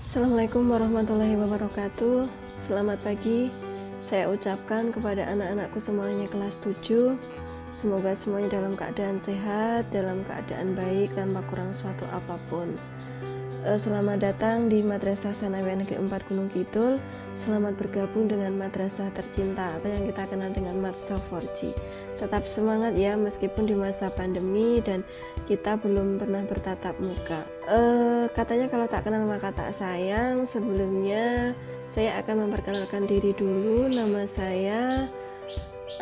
Assalamualaikum warahmatullahi wabarakatuh. Selamat pagi. Saya ucapkan kepada anak-anakku semuanya kelas 7. Semoga semuanya dalam keadaan sehat, dalam keadaan baik, tanpa kurang suatu apapun. Selamat datang di Madrasah Sanawiyah Negeri 4 Gunung Kidul. Selamat bergabung dengan madrasah tercinta atau yang kita kenal dengan Madrasah 4G. Tetap semangat ya, meskipun di masa pandemi dan kita belum pernah bertatap muka. Katanya kalau tak kenal maka tak sayang. Sebelumnya saya akan memperkenalkan diri dulu. Nama saya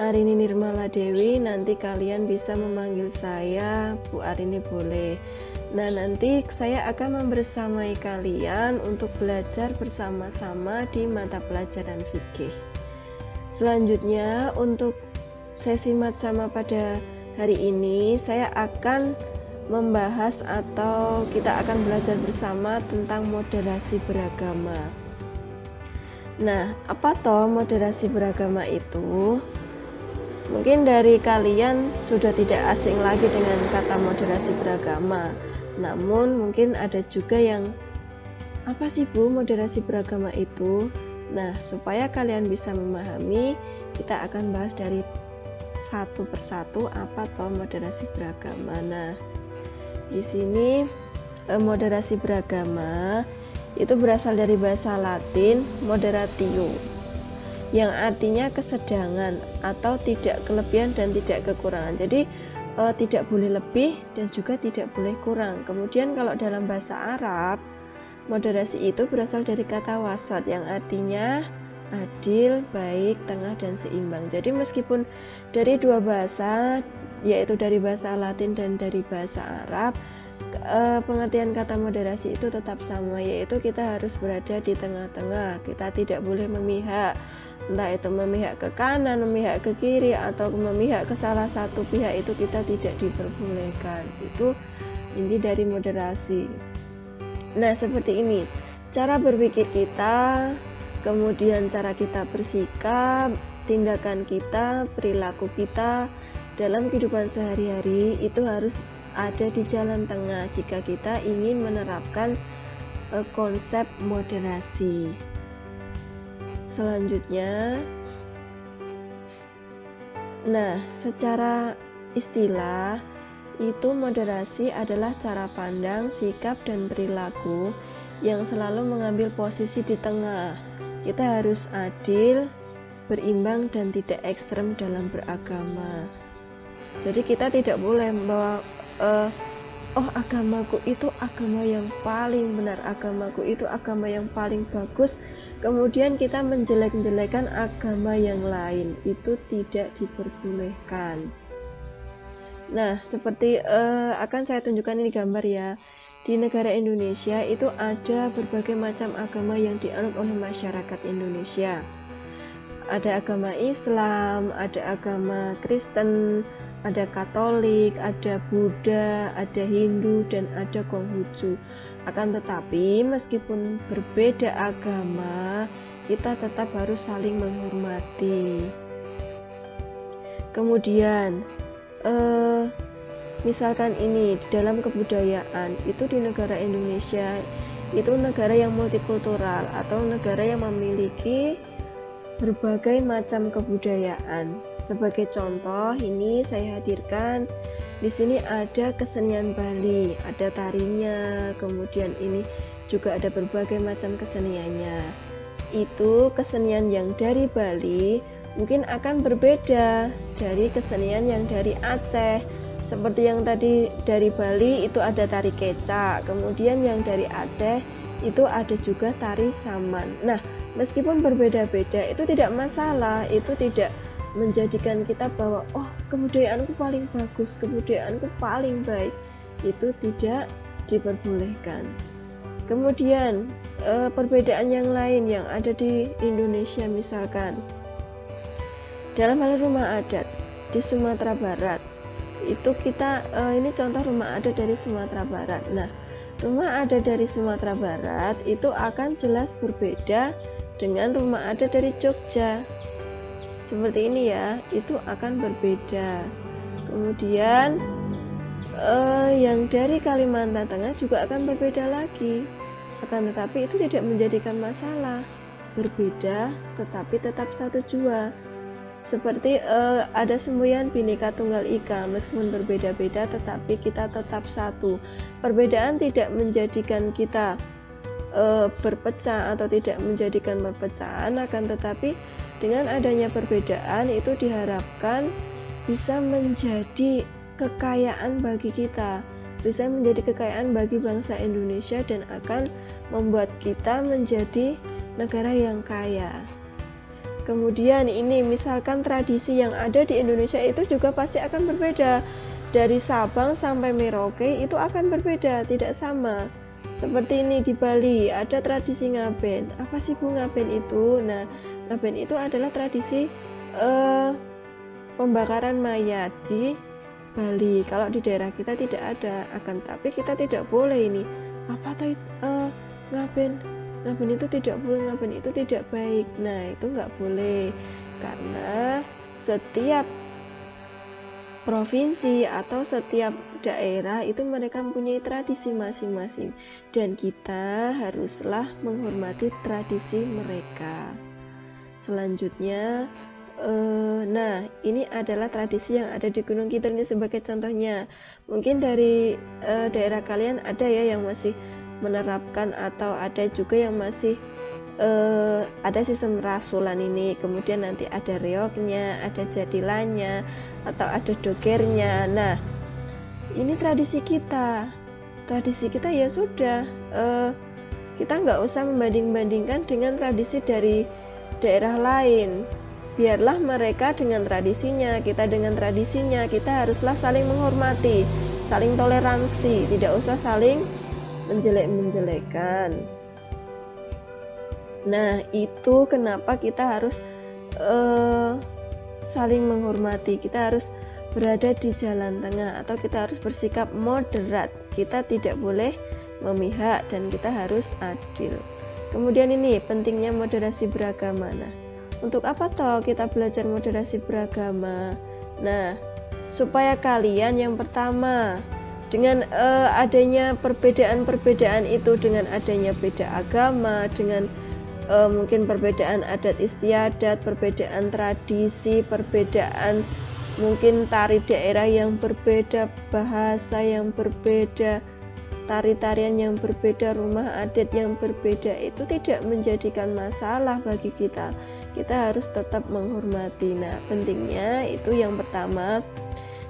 Arini Nirmala Dewi. Nanti kalian bisa memanggil saya Bu Arini boleh. Nah, nanti saya akan membersamai kalian untuk belajar bersama-sama di mata pelajaran fikih. Selanjutnya, untuk sesi matsama pada hari ini, saya akan membahas atau kita akan belajar bersama tentang moderasi beragama. Nah, apa toh moderasi beragama itu? Mungkin dari kalian sudah tidak asing lagi dengan kata moderasi beragama. Namun mungkin ada juga yang, apa sih Bu moderasi beragama itu? Nah, supaya kalian bisa memahami, kita akan bahas dari satu persatu apa toh moderasi beragama. Nah, di sini moderasi beragama itu berasal dari bahasa Latin moderatio, yang artinya kesedangan atau tidak kelebihan dan tidak kekurangan. Jadi tidak boleh lebih dan juga tidak boleh kurang. Kemudian kalau dalam bahasa Arab, moderasi itu berasal dari kata wasat yang artinya adil, baik, tengah, dan seimbang. Jadi meskipun dari dua bahasa, yaitu dari bahasa Latin dan dari bahasa Arab, pengertian kata moderasi itu tetap sama, yaitu kita harus berada di tengah-tengah. Kita tidak boleh memihak, entah itu memihak ke kanan, memihak ke kiri, atau memihak ke salah satu pihak, itu kita tidak diperbolehkan. Itu inti dari moderasi. Nah, seperti ini cara berpikir kita, kemudian cara kita bersikap, tindakan kita, perilaku kita dalam kehidupan sehari-hari itu harus ada di jalan tengah jika kita ingin menerapkan konsep moderasi. Selanjutnya, nah, secara istilah itu moderasi adalah cara pandang, sikap, dan perilaku yang selalu mengambil posisi di tengah. Kita harus adil, berimbang, dan tidak ekstrem dalam beragama. Jadi kita tidak boleh membawa agamaku itu agama yang paling benar, agamaku itu agama yang paling bagus, kemudian kita menjelek-jelekan agama yang lain. Itu tidak diperbolehkan. Nah, seperti akan saya tunjukkan ini gambar ya. Di negara Indonesia itu ada berbagai macam agama yang dianut oleh masyarakat Indonesia. Ada agama Islam, ada agama Kristen, ada Katolik, ada Buddha, ada Hindu, dan ada Konghucu. Akan tetapi meskipun berbeda agama, kita tetap harus saling menghormati. Kemudian misalkan ini di dalam kebudayaan itu di negara Indonesia itu negara yang multikultural atau negara yang memiliki berbagai macam kebudayaan. Sebagai contoh, ini saya hadirkan di sini ada kesenian Bali, ada tarinya, kemudian ini juga ada berbagai macam keseniannya. Itu kesenian yang dari Bali mungkin akan berbeda dari kesenian yang dari Aceh. Seperti yang tadi dari Bali itu ada tari kecak, kemudian yang dari Aceh itu ada juga tari saman. Nah, meskipun berbeda-beda itu tidak masalah, itu tidak menjadikan kita bahwa kebudayaanku paling bagus, kebudayaanku paling baik. Itu tidak diperbolehkan. Kemudian perbedaan yang lain yang ada di Indonesia, misalkan dalam hal rumah adat di Sumatera Barat itu kita ini contoh rumah adat dari Sumatera Barat. Nah, rumah adat dari Sumatera Barat itu akan jelas berbeda dengan rumah adat dari Jogja. Seperti ini ya, itu akan berbeda. Kemudian yang dari Kalimantan Tengah juga akan berbeda lagi. Akan tetapi itu tidak menjadikan masalah. Berbeda tetapi tetap satu jua. Seperti ada semboyan Bhinneka Tunggal Ika, meskipun berbeda-beda tetapi kita tetap satu. Perbedaan tidak menjadikan kita berpecah atau tidak menjadikan perpecahan, akan tetapi dengan adanya perbedaan itu diharapkan bisa menjadi kekayaan bagi kita, bisa menjadi kekayaan bagi bangsa Indonesia dan akan membuat kita menjadi negara yang kaya. Kemudian ini misalkan tradisi yang ada di Indonesia itu juga pasti akan berbeda. Dari Sabang sampai Merauke itu akan berbeda, tidak sama. Seperti ini di Bali ada tradisi ngaben. Apa sih Bu ngaben itu? Nah, ngaben itu adalah tradisi pembakaran mayat di Bali. Kalau di daerah kita tidak ada, akan tapi kita tidak boleh ini. Apa tuh ngaben? Ngaben itu tidak boleh, ngaben itu tidak baik. Nah, itu nggak boleh karena setiap provinsi atau setiap daerah itu mereka mempunyai tradisi masing-masing dan kita haruslah menghormati tradisi mereka. Selanjutnya nah ini adalah tradisi yang ada di Gunung Kidul ini sebagai contohnya. Mungkin dari daerah kalian ada ya yang masih menerapkan atau ada juga yang masih ada sistem rasulan ini, kemudian nanti ada reoknya, ada jadilannya atau ada dogernya. Nah, ini tradisi kita ya sudah, kita nggak usah membanding-bandingkan dengan tradisi dari daerah lain. Biarlah mereka dengan tradisinya, kita dengan tradisinya. Kita haruslah saling menghormati, saling toleransi, tidak usah saling menjelek-menjelekan. Nah, itu kenapa kita harus saling menghormati. Kita harus berada di jalan tengah atau kita harus bersikap moderat. Kita tidak boleh memihak dan kita harus adil. Kemudian ini pentingnya moderasi beragama. Nah, untuk apa toh kita belajar moderasi beragama? Nah, supaya kalian yang pertama dengan adanya perbedaan-perbedaan itu, dengan adanya beda agama, dengan mungkin perbedaan adat istiadat, perbedaan tradisi, perbedaan mungkin tari daerah yang berbeda, bahasa yang berbeda, tari-tarian yang berbeda, rumah adat yang berbeda, itu tidak menjadikan masalah bagi kita. Kita harus tetap menghormati. Nah, pentingnya itu yang pertama,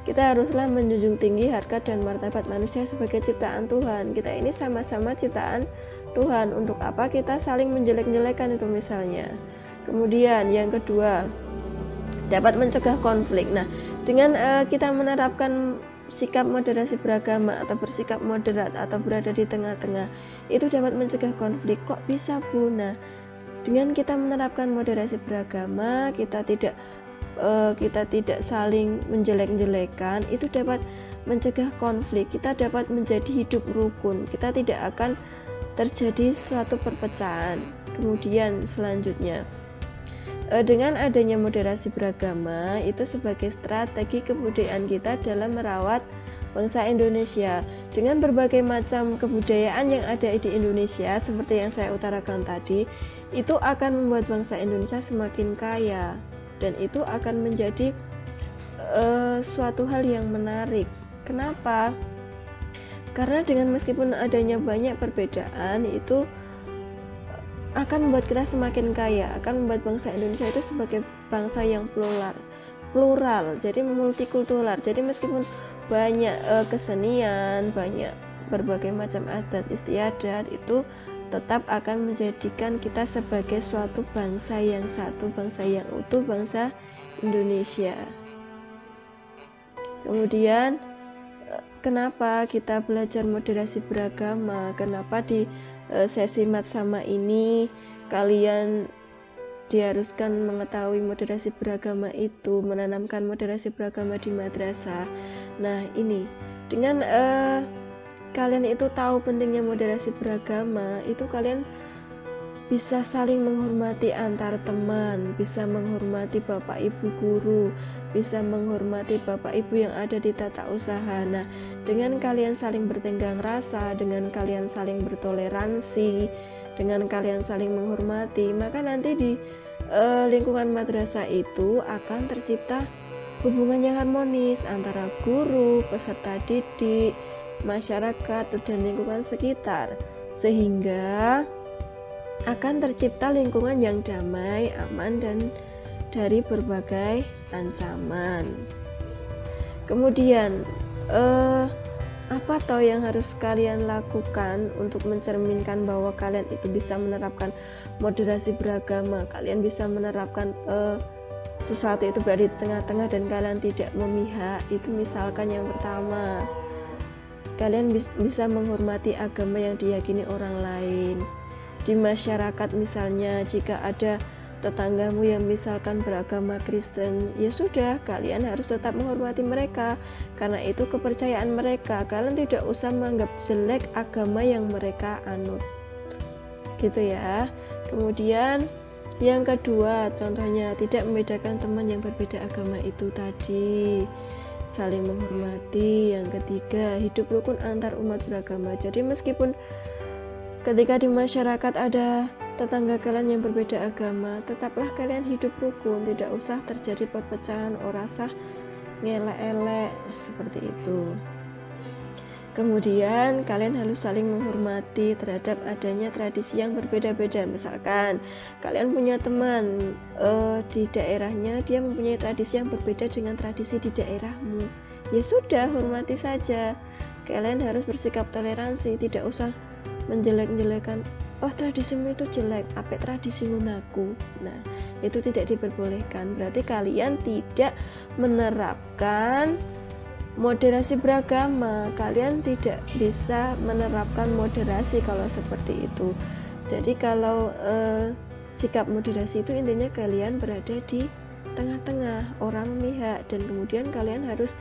kita haruslah menjunjung tinggi harkat dan martabat manusia sebagai ciptaan Tuhan. Kita ini sama-sama ciptaan Tuhan. Untuk apa kita saling menjelek-jelekan itu misalnya. Kemudian yang kedua, dapat mencegah konflik. Nah, dengan kita menerapkan sikap moderasi beragama atau bersikap moderat atau berada di tengah-tengah, itu dapat mencegah konflik. Kok bisa Bu? Nah, dengan kita menerapkan moderasi beragama, kita tidak saling menjelek-jelekan, itu dapat mencegah konflik. Kita dapat menjadi hidup rukun. Kita tidak akan terjadi suatu perpecahan. Kemudian selanjutnya, dengan adanya moderasi beragama itu sebagai strategi kebudayaan kita dalam merawat bangsa Indonesia. Dengan berbagai macam kebudayaan yang ada di Indonesia seperti yang saya utarakan tadi, itu akan membuat bangsa Indonesia semakin kaya dan itu akan menjadi suatu hal yang menarik. Kenapa? Karena dengan meskipun adanya banyak perbedaan, itu akan membuat kita semakin kaya, akan membuat bangsa Indonesia itu sebagai bangsa yang plural, jadi multikultural. Jadi meskipun banyak kesenian, banyak berbagai macam adat istiadat, itu tetap akan menjadikan kita sebagai suatu bangsa yang satu, bangsa yang utuh, bangsa Indonesia. Kemudian kenapa kita belajar moderasi beragama? Kenapa di sesi Matsama ini kalian diharuskan mengetahui moderasi beragama itu, menanamkan moderasi beragama di madrasah? Nah, ini dengan kalian itu tahu pentingnya moderasi beragama, itu kalian bisa saling menghormati antar teman, bisa menghormati bapak ibu guru, bisa menghormati bapak ibu yang ada di tata usaha. Nah, dengan kalian saling bertenggang rasa, dengan kalian saling bertoleransi, dengan kalian saling menghormati, maka nanti di lingkungan madrasah itu akan tercipta hubungan yang harmonis antara guru, peserta didik, masyarakat, dan lingkungan sekitar, sehingga akan tercipta lingkungan yang damai, aman, dan dari berbagai ancaman. Kemudian apa toh yang harus kalian lakukan untuk mencerminkan bahwa kalian itu bisa menerapkan moderasi beragama, kalian bisa menerapkan sesuatu itu berada di tengah-tengah dan kalian tidak memihak. Itu misalkan yang pertama, kalian bisa menghormati agama yang diyakini orang lain. Di masyarakat misalnya, jika ada tetanggamu yang misalkan beragama Kristen, ya sudah, kalian harus tetap menghormati mereka karena itu kepercayaan mereka. Kalian tidak usah menganggap jelek agama yang mereka anut, gitu ya. Kemudian yang kedua, contohnya tidak membedakan teman yang berbeda agama itu tadi, saling menghormati. Yang ketiga, hidup rukun antar umat beragama. Jadi meskipun ketika di masyarakat ada tetangga kalian yang berbeda agama, tetaplah kalian hidup rukun, tidak usah terjadi perpecahan, orasah, ngelek-elek seperti itu. Kemudian kalian harus saling menghormati terhadap adanya tradisi yang berbeda-beda. Misalkan kalian punya teman di daerahnya, dia mempunyai tradisi yang berbeda dengan tradisi di daerahmu, ya sudah, hormati saja. Kalian harus bersikap toleransi, tidak usah menjelek-jelekan, oh tradisimu itu jelek, apa tradisimu naku. Nah, itu tidak diperbolehkan. Berarti kalian tidak menerapkan moderasi beragama. Kalian tidak bisa menerapkan moderasi kalau seperti itu. Jadi kalau sikap moderasi itu intinya kalian berada di tengah-tengah, orang memihak, dan kemudian kalian harus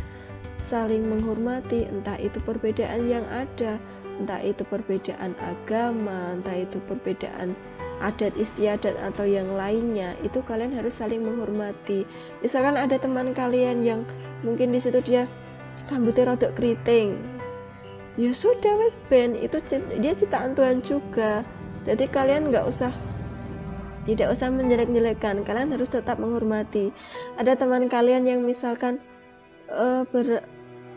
saling menghormati, entah itu perbedaan yang ada, entah itu perbedaan agama, entah itu perbedaan adat istiadat atau yang lainnya, itu kalian harus saling menghormati. Misalkan ada teman kalian yang mungkin di situ dia rambutnya rodok keriting, ya sudah wes ben, itu dia ciptaan Tuhan juga. Jadi kalian tidak usah menjelek-jelekan, kalian harus tetap menghormati. Ada teman kalian yang misalkan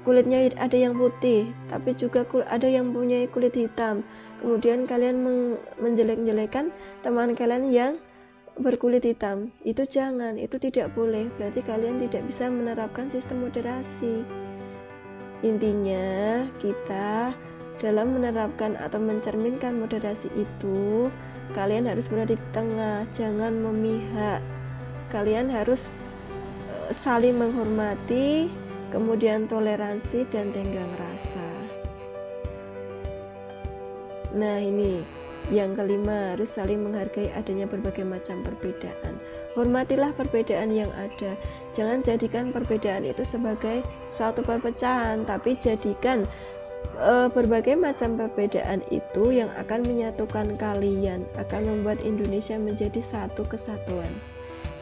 kulitnya ada yang putih, tapi juga ada yang punya kulit hitam, kemudian kalian menjelek-jelekan teman kalian yang berkulit hitam, itu jangan, itu tidak boleh. Berarti kalian tidak bisa menerapkan sistem moderasi. Intinya kita dalam menerapkan atau mencerminkan moderasi itu, kalian harus berada di tengah, jangan memihak. Kalian harus saling menghormati, kemudian toleransi dan tenggang rasa. Nah, ini yang kelima, harus saling menghargai adanya berbagai macam perbedaan. Hormatilah perbedaan yang ada. Jangan jadikan perbedaan itu sebagai suatu perpecahan, tapi jadikan berbagai macam perbedaan itu yang akan menyatukan kalian, akan membuat Indonesia menjadi satu kesatuan.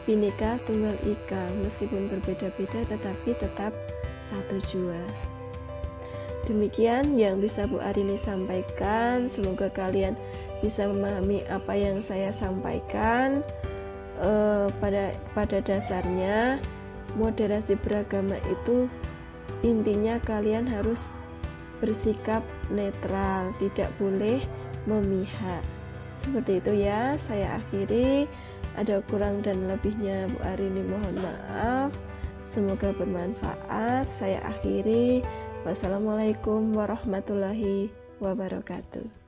Bhinneka Tunggal Ika, meskipun berbeda-beda tetapi tetap satu jua. Demikian yang bisa Bu Arini sampaikan. Semoga kalian bisa memahami apa yang saya sampaikan. Pada dasarnya moderasi beragama itu intinya kalian harus bersikap netral, tidak boleh memihak. Seperti itu ya, saya akhiri. Ada kurang dan lebihnya Bu Arini mohon maaf. Semoga bermanfaat. Saya akhiri. Wassalamualaikum warahmatullahi wabarakatuh.